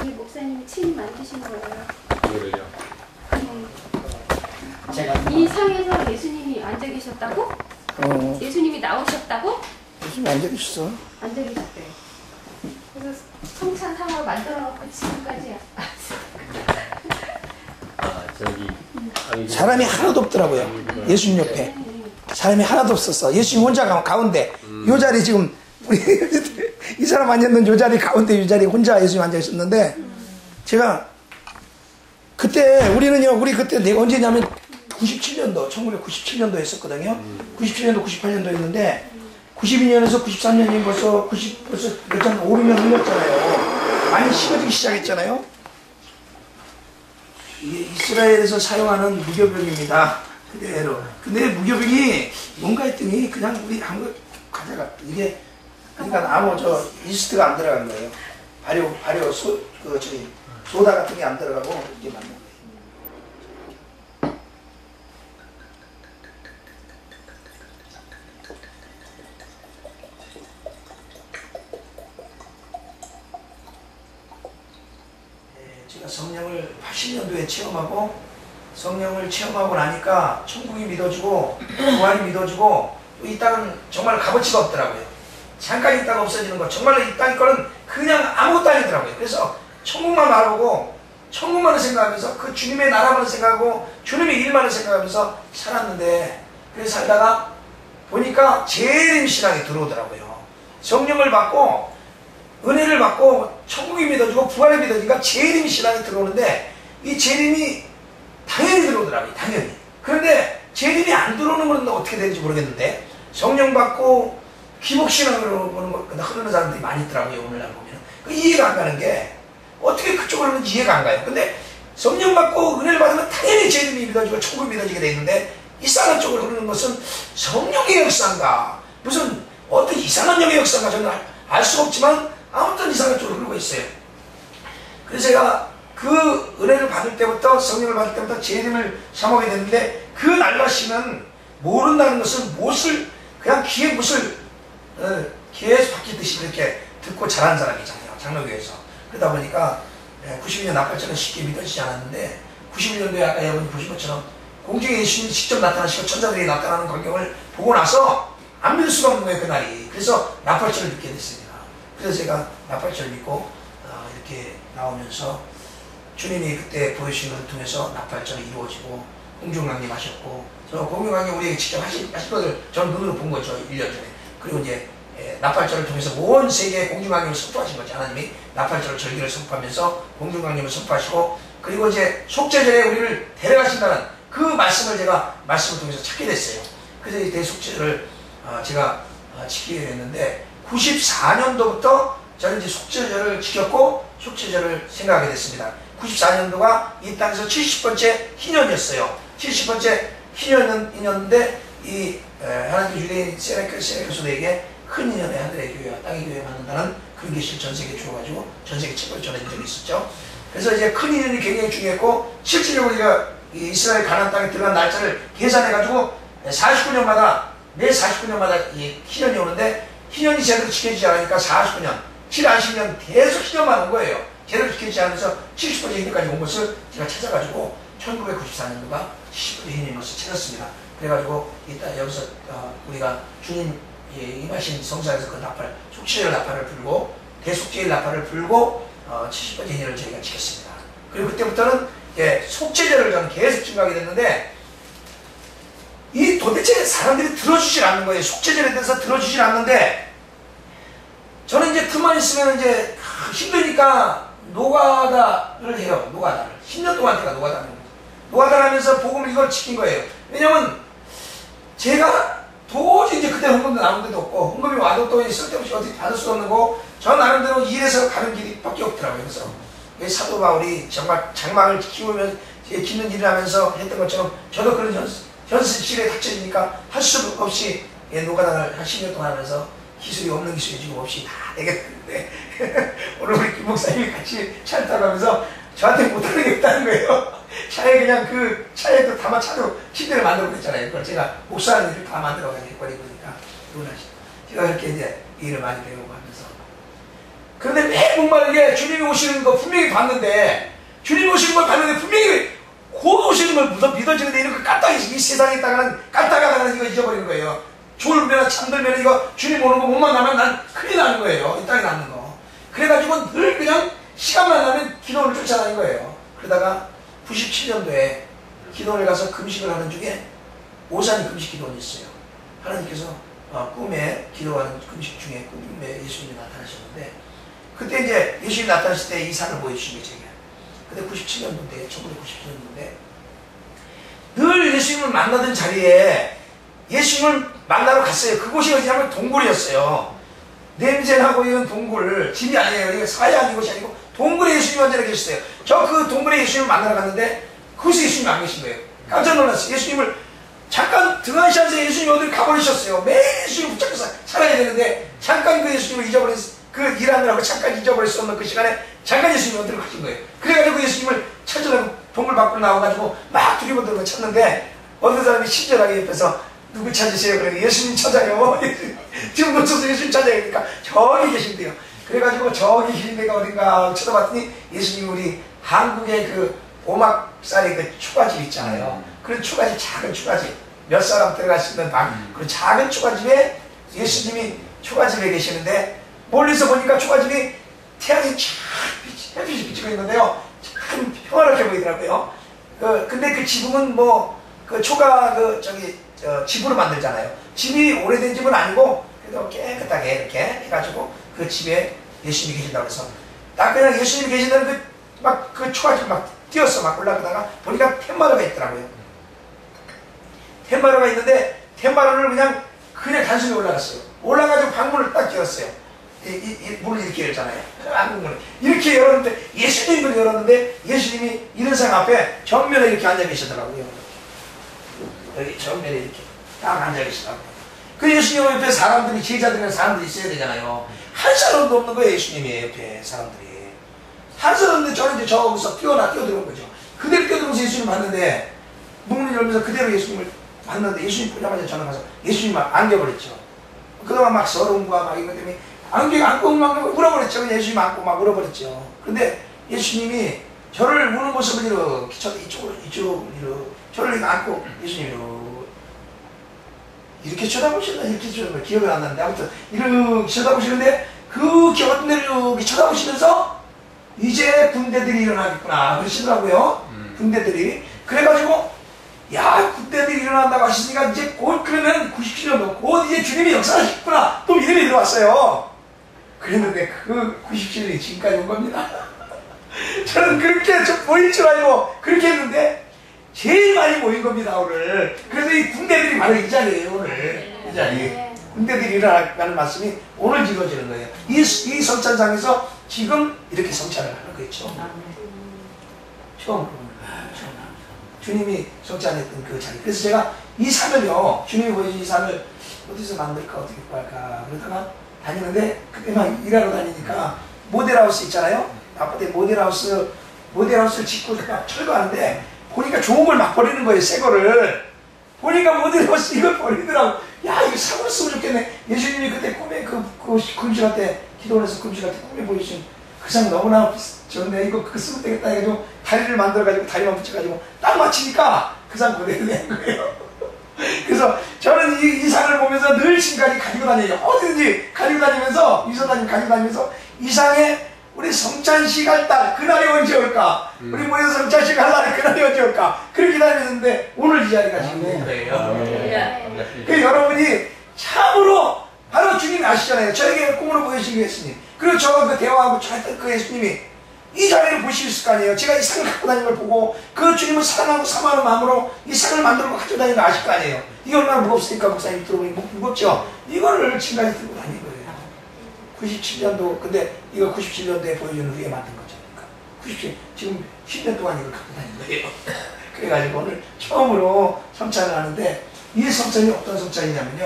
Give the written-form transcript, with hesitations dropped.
우리 목사님이 친히 만드신 거예요. 이거를요? 제가 이 상에서 예수님이 앉아 계셨다고? 예수님이 나오셨다고? 예수님 앉아 계셨어. 앉아 계셨대. 그래서 성찬상을 만들어 놓고 지금까지 사람이 하나도 없더라고요. 예수님 옆에 사람이 하나도 없었어. 예수님 혼자 가운데 요 자리 지금 우리 이 사람 앉았는 요 자리 가운데 요 자리 혼자 예수님 앉아 있었는데 제가 그때 우리는요 우리 그때 내가 언제냐면 97년도 1997년도에 했었거든요. 97년도 98년도 했는데 92년에서 93년이 벌써 몇 장 5, 6년 흘렀잖아요. 많이 식어지기 시작했잖아요. 이게 이스라엘에서 사용하는 무교병입니다. 그대로. 근데 무교병이 뭔가 했더니 그냥 우리 한국 가져가 이게 그러니까 아무 이스트가 안 들어간 거예요. 발효 소다 같은 게 안 들어가고 이게 맞는 거예요. 제가 성령을 80년도에 성령을 체험하고 나니까 천국이 믿어지고 부활이 믿어지고 이 땅은 정말 값어치가 없더라고요. 잠깐 있다가 없어지는 거 정말로 이 땅 거는 그냥 아무것도 아니더라고요. 그래서 천국만 바라보고 천국만을 생각하면서 그 주님의 나라만을 생각하고 주님의 일만을 생각하면서 살았는데 그래서 살다가 보니까 재림 신앙이 들어오더라고요. 성령을 받고 은혜를 받고 천국이 믿어지고 부활이 믿어지니까 재림 신앙이 들어오는데 이 재림이 당연히 들어오더라고요. 당연히. 그런데 재림이 안 들어오는 건 어떻게 되는지 모르겠는데 성령 받고 기복신앙으로 흐르는 사람들이 많이 있더라고요. 오늘날 보면 이해가 안 가는 게 어떻게 그쪽으로 하는지 이해가 안 가요. 근데 성령 받고 은혜를 받으면 당연히 재림이 믿어지고 천국이 믿어지게 돼 있는데 이상한 쪽으로 흐르는 것은 성령의 역사인가 무슨 어떤 이상한 영의 역사인가 저는 알 수가 없지만 아무튼 이상한 쪽으로 흐르고 있어요. 그래서 제가 그 은혜를 받을 때부터 성령을 받을 때부터 재림을 사모하게 됐는데 그 날라시는 모른다는 것은 무엇을 그냥 귀에 무엇을 귀에서 바뀌듯이 이렇게 듣고 자란 사람이잖아요. 장로교에서. 그러다 보니까 92년 나팔절은 쉽게 믿어지지 않았는데 91년도에 아까 여러분이 보신 것처럼 공중에 예수님이 직접 나타나시고 천사들이 나타나는 광경을 보고 나서 안 믿을 수가 없는 거예요. 그날이. 그래서 나팔절을 믿게 됐습니다. 그래서 제가 나팔절 믿고 이렇게 나오면서 주님이 그때 보여주신 것을 통해서 나팔절이 이루어지고 공중강림 하셨고 저 공중강림 우리에게 직접 하신 것을 전 눈으로 본 거죠. 1년 전에. 그리고 이제 나팔절을 통해서 온 세계에 공중강림을 선포하신 거죠. 하나님이 나팔절을 절기를 선포하면서 공중강림을 선포하시고 그리고 이제 속죄절에 우리를 데려가신다는 그 말씀을 제가 말씀을 통해서 찾게 됐어요. 그래서 이 대속죄를 제가 지키게 됐는데 94년도부터 저는 이제 속죄절을 지켰고 속죄절을 생각하게 됐습니다. 94년도가 이 땅에서 70번째 희년이었어요. 70번째 희년인데 이 하나님 유대인 세네크소대에게 큰 희년의 하늘의 교회와 땅의 교회에 받는다는 그런 계시를 전 세계에 주어가지고 전 세계 책을 전해진 적이 있었죠. 그래서 이제 큰 희년이 굉장히 중요했고 실질적으로 우리가 이스라엘 가나안 땅에 들어간 날짜를 계산해가지고 49년마다 매 49년마다 이 희년이 오는데 희년이 제대로 지켜지지 않으니까 49년, 70년 계속 희년만 온 거예요. 제대로 지켜지지 않아서 70번째 희년까지 온 것을 제가 찾아가지고 1994년도가 70번째 희년인 것을 찾았습니다. 그래가지고 이따 여기서 우리가 주님 임하신 성사에서 그 나팔, 속죄절 나팔을 불고 대속죄일 나팔을 불고 70번째 희년을 저희가 지켰습니다. 그리고 그때부터는 속죄절을 저는 계속 증가하게 됐는데 이 도대체 사람들이 들어주질 않는 거예요. 속죄절에 대해서 들어주질 않는데 저는 이제 틈만 있으면 이제 힘드니까 노가다를 해요. 노가다를 10년 동안 제가 노가다를 합니다. 노가다를 하면서 복음을 이걸 지킨 거예요. 왜냐면 제가 도저히 이제 그때 헌금도 나온 데도 없고 헌금이 와도 또 쓸데없이 어디 받을 수도 없는 거 저 나름대로 일해서 가는 길이 밖에 없더라고요. 그래서 사도 바울이 정말 장막을 키우면서 짓는 일을 하면서 했던 것처럼 저도 그런 현실에 닥쳐지니까 할 수 없이 노가다를 한 10년 동안 하면서 기술이 없는 기술이 지금 없이 다 내겠는데 오늘 우리 김 목사님이 같이 차를 타고 하면서 저한테 못하는 게 없다는 거예요. 차에 그냥 그 차에도 다만 차도 침대를 만들어 그랬잖아요. 그걸 제가 목사하는 일을 다 만들어가지고 해버리니까 제가 그렇게 이제 일을 많이 배우고 하면서 그런데 매 목마르게 주님이 오시는 거 분명히 봤는데, 주님이 오시는 걸 봤는데 분명히 곧 오시는 걸 믿어지는데, 이렇게 까딱이 이 세상에 있다가는 까딱하다가는 이거 잊어버리는 거예요. 졸면 잠들면 이거 주님 오는 거 못 만나면 난 큰일 나는 거예요. 이 땅에 남는 거. 그래가지고 늘 그냥 시간만 나면 기도를 쫓아다닌 거예요. 그러다가 97년도에 기도를 가서 금식을 하는 중에 오산 금식 기도원이 있어요. 하나님께서 꿈에 기도하는 금식 중에 꿈에 예수님이 나타나셨는데, 그때 이제 예수님이 나타나실 때 이 산을 보여주신 거예요. 제가. 근데 97년도인데 1997년도인데 늘 예수님을 만나던 자리에 예수님을 만나러 갔어요. 그곳이 어디냐면 동굴이었어요. 냄새나고 이런 동굴, 집이 아니에요. 이거 사야 이곳이 아니고 동굴에 예수님이 언제나 계셨어요. 저 그 동굴에 예수님을 만나러 갔는데 그곳에 예수님이 안 계신 거예요. 깜짝 놀랐어요. 예수님을 잠깐 등한시하면서 예수님이 어딜 가버리셨어요. 매일 예수님 붙잡고 살아야 되는데 잠깐 그 예수님을 그 일하느라고 잠깐 잊어버릴 수 없는 그 시간에 잠깐 예수님이 어디로 가신 거예요. 그래가지고 예수님을 찾으려고 동굴 밖으로 나와가지고 막 두리번들고 찾는데, 어떤 사람이 친절하게 옆에서 누구 찾으세요? 그러니 예수님 찾아요. 지금 놓쳐서 예수님 찾아야 되니까 저기 계신대요. 그래가지고 저기 계신 데가 어딘가 쳐다봤더니 예수님이 우리 한국의 그 오막살의 그 초가집 있잖아요. 그런 초가집, 작은 초가집, 몇 사람 들어갈 수 있는 방, 그런 작은 초가집에 예수님이 초가집에 계시는데, 멀리서 보니까 초가집이 태양이 쫙 햇빛이 비치고 있는데요. 참 평화롭게 보이더라고요. 근데 그 지붕은 그 초가 집으로 만들잖아요. 집이 오래된 집은 아니고 그래도 깨끗하게 이렇게 해가지고 그 집에 예수님이 계신다고 해서 딱 그냥 예수님이 계신다는 그 초가집 막 뛰었어. 막 올라가다가 보니까 텐마루가 있더라고요. 텐마루가 있는데 텐마루를 그냥 단순히 올라갔어요. 올라가지고 방문을 딱 열었어요. 문을 이렇게 열잖아요. 한국문을 이렇게 열었는데 예수님을 열었는데 예수님이 이런 상 앞에 정면에 이렇게 앉아 계시더라고요. 여기 정면에 이렇게 딱 앉아 계시더라고요. 그 예수님 옆에 사람들이, 제자들이나 사람들이 있어야 되잖아요. 한 사람도 없는 거예요. 예수님이 옆에 사람들이 한 사람도 없는데 저는 이제 저기서 뛰어들어온 거죠. 그대로 뛰어들어오면서 예수님을 봤는데 문을 열면서 그대로 예수님을 봤는데, 예수님 보자마자 저는 가서 예수님 막 안겨버렸죠. 그동안 막 서러운 거와 막 이것 때문에 안고 막 울어버렸죠. 그냥 예수님 안고 막 울어버렸죠. 근데 예수님이 저를 우는 모습을 이쪽으로 저를 안고 예수님이 이렇게 쳐다보시나 이렇게 쳐다보시나 기억이 안 나는데, 아무튼 이렇게 쳐다보시는데 그 어떤 데를 이렇게 쳐다보시면서 이제 군대들이 일어나겠구나 그러시더라고요. 군대들이. 그래가지고 야, 군대들이 일어난다고 하시니까 이제 곧 그러면 97년도 곧 이제 주님이 역사하시겠구나 또 이름이 들어왔어요. 그랬는데 그 97년이 지금까지 온 겁니다. 저는 그렇게 좀 보일 줄 알고 그렇게 했는데 제일 많이 모인 겁니다 오늘. 그래서 이 군대들이 바로 이 자리예요 오늘. 이 자리. 군대들이 일어나는 말씀이 오늘 이루어지는 거예요. 이 성찬장에서 지금 이렇게 성찬을 하는 거겠죠. 처음으로. 주님이 성찬했던 그 자리. 그래서 제가 이 산을요, 주님이 보여준 이 산을 어디서 만들까, 어떻게 구할까, 그러다가 다니는데, 그때 막 일하러 다니니까, 모델하우스 있잖아요? 아파트에 모델하우스를 짓고 막 철거하는데, 보니까 좋은 걸 막 버리는 거예요, 새 거를. 보니까 모델하우스 이걸 버리더라고. 야, 이거 사고 쓰면 좋겠네. 예수님이 그때 꿈에 금식할 때, 기도를 해서 금식할 때 꿈에 보여주신 그 상 너무나 좋네. 이거 그거 쓰면 되겠다 해가지고 다리를 만들어가지고 다리만 붙여가지고 딱 맞히니까 그 상 그대로 된 거예요. 그래서 저는 이 상을 보면서 늘 지금까지 가지고 다녀요. 어디든지 가지고 다니면서, 이서다님 가지고 다니면서 이 상에 우리 성찬식 할 날 그날이 언제 올까? 우리 모여서 성찬식 할 날이 그날이 언제 올까? 그렇게 다녔는데 오늘 이 자리가 지금 된 거예요. 그 여러분이 참으로 바로 주님이 아시잖아요. 저에게 꿈으로 보여주신 예수님. 그리고 저와 그 대화하고 했던 그 예수님이 이 자리를 보실 거 아니에요. 제가 이 상을 갖고 다니는 걸 보고 그 주님을 사랑하고 사모하는 마음으로 이 상을 만들고 가지고 다니는 거 아실 거 아니에요. 이게 얼마나 무겁습니까? 목사님 들어보니 무겁죠? 이거를 지금까지 들고 다니는 거예요. 97년도, 근데 이거 97년도에 보여주는 후에 만든 거죠. 그러니까 97, 지금 10년 동안 이걸 갖고 다니는 거예요. 그래가지고 오늘 처음으로 성찬을 하는데, 이 성찬이 어떤 성찬이냐면요.